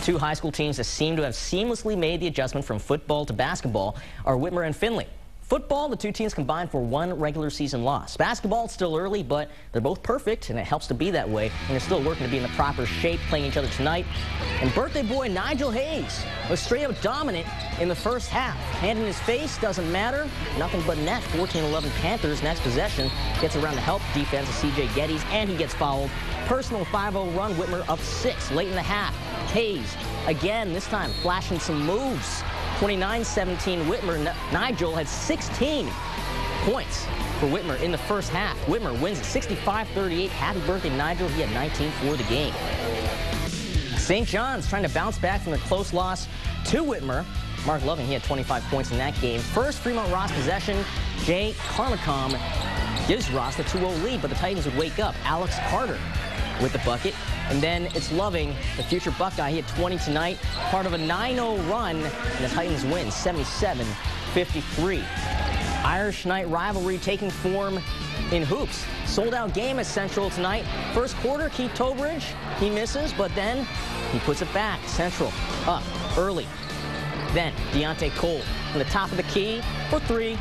Two high school teams that seem to have seamlessly made the adjustment from football to basketball are Whitmer and Findlay. Football, the two teams combined for one regular season loss. Basketball, it's still early, but they're both perfect, and it helps to be that way. And they're still working to be in the proper shape, playing each other tonight. And birthday boy Nigel Hayes was straight up dominant in the first half. Hand in his face, doesn't matter. Nothing but net. 14-11 Panthers. Next possession gets around the help defense of C.J. Geddes, and he gets fouled. Personal 5-0 run. Whitmer up 6 late in the half. Hayes again, this time flashing some moves. 29-17 Whitmer. Nigel had 16 points for Whitmer in the first half. Whitmer wins at 65-38. Happy birthday, Nigel. He had 19 for the game. St. John's trying to bounce back from their close loss to Whitmer. Mark Loving, he had 25 points in that game. First Fremont Ross possession, Jay Carmacom gives Ross the 2-0 lead, but the Titans would wake up. Alex Carter with the bucket. And then it's Loving, the future Buckeye. He had 20 tonight, part of a 9-0 run, and the Titans win 77-53. Irish night rivalry taking form in hoops. Sold-out game at Central tonight. First quarter, Keith Tobridge, he misses, but then he puts it back. Central up early. Then Deontay Cole from the top of the key for 3.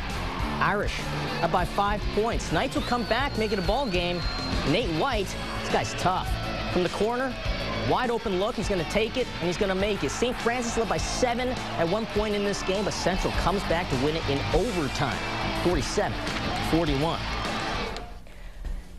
Irish up by 5 points. Knights will come back, make it a ball game. Nate White, this guy's tough. From the corner, wide open look, he's going to take it, and he's going to make it. St. Francis led by 7 at one point in this game, but Central comes back to win it in overtime, 47-41.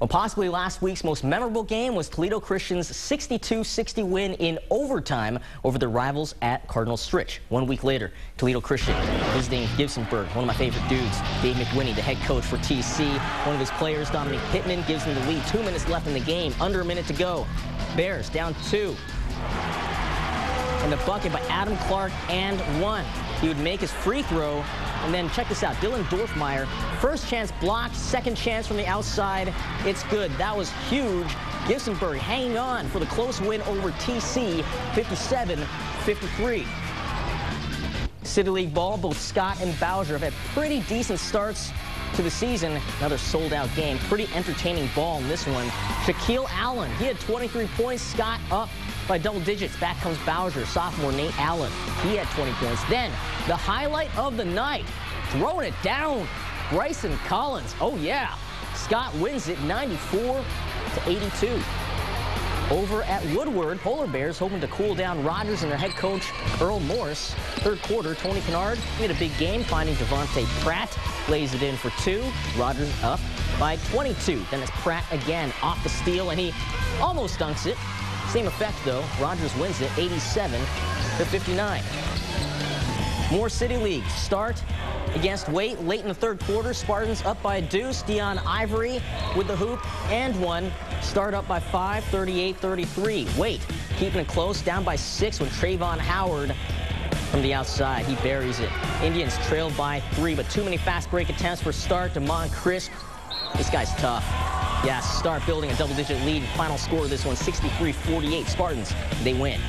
Well, possibly last week's most memorable game was Toledo Christian's 62-60 win in overtime over their rivals at Cardinal Stritch. 1 week later, Toledo Christian visiting Gibsonburg. One of my favorite dudes, Dave McWinney, the head coach for TC. One of his players, Dominic Pittman, gives them the lead. 2 minutes left in the game, under a minute to go. Bears down 2. And the bucket by Adam Clark and 1. He would make his free throw, and then check this out. Dylan Dorfmeyer, first chance blocked, second chance from the outside. It's good. That was huge. Gibsonburg hanging on for the close win over TC, 57-53. City League ball, both Scott and BOWSHER have had pretty decent starts to the season. Another sold-out game. Pretty entertaining ball in this one. Shaquille Allen, he had 23 points. Scott up by double digits. Back comes BOWSHER. Sophomore Nate Allen, he had 20 points. Then the highlight of the night, throwing it down, Bryson Collins. Oh yeah, Scott wins it 94-82. Over at Woodward, Polar Bears hoping to cool down Rogers and their head coach Earl Morris. Third quarter, Tony Kennard made a big game, finding Devontae Pratt, lays it in for 2. Rogers up by 22. Then it's Pratt again off the steal, and he almost dunks it. Same effect though. Rogers wins it 87-59. More City League. Start against WAITE late in the third quarter. Spartans up by a deuce. Dion Ivory with the hoop and 1. Start up by 5, 38-33. WAITE keeping it close, down by 6 when Trayvon Howard from the outside. He buries it. Indians trailed by 3, but too many fast break attempts for Start. DeMond Crisp. This guy's tough. Yeah, Start building a double-digit lead. Final score of this one, 63-48. Spartans, they win.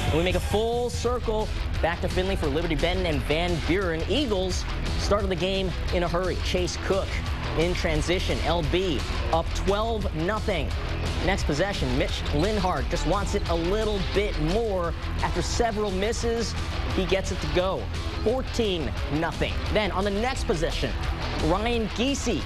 And we make a full circle back to Findlay for Liberty-Benton and Van Buren. Eagles started the game in a hurry. Chase Cook in transition. LB up 12-0. Next possession, Mitch Linhart just wants it a little bit more. After several misses, he gets it to go. 14-0. Then on the next possession, Ryan Giese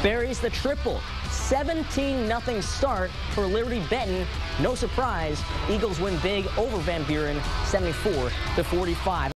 buries the triple. 17-0 start for Liberty-Benton. No surprise, Eagles win big over Van Buren, 74-45.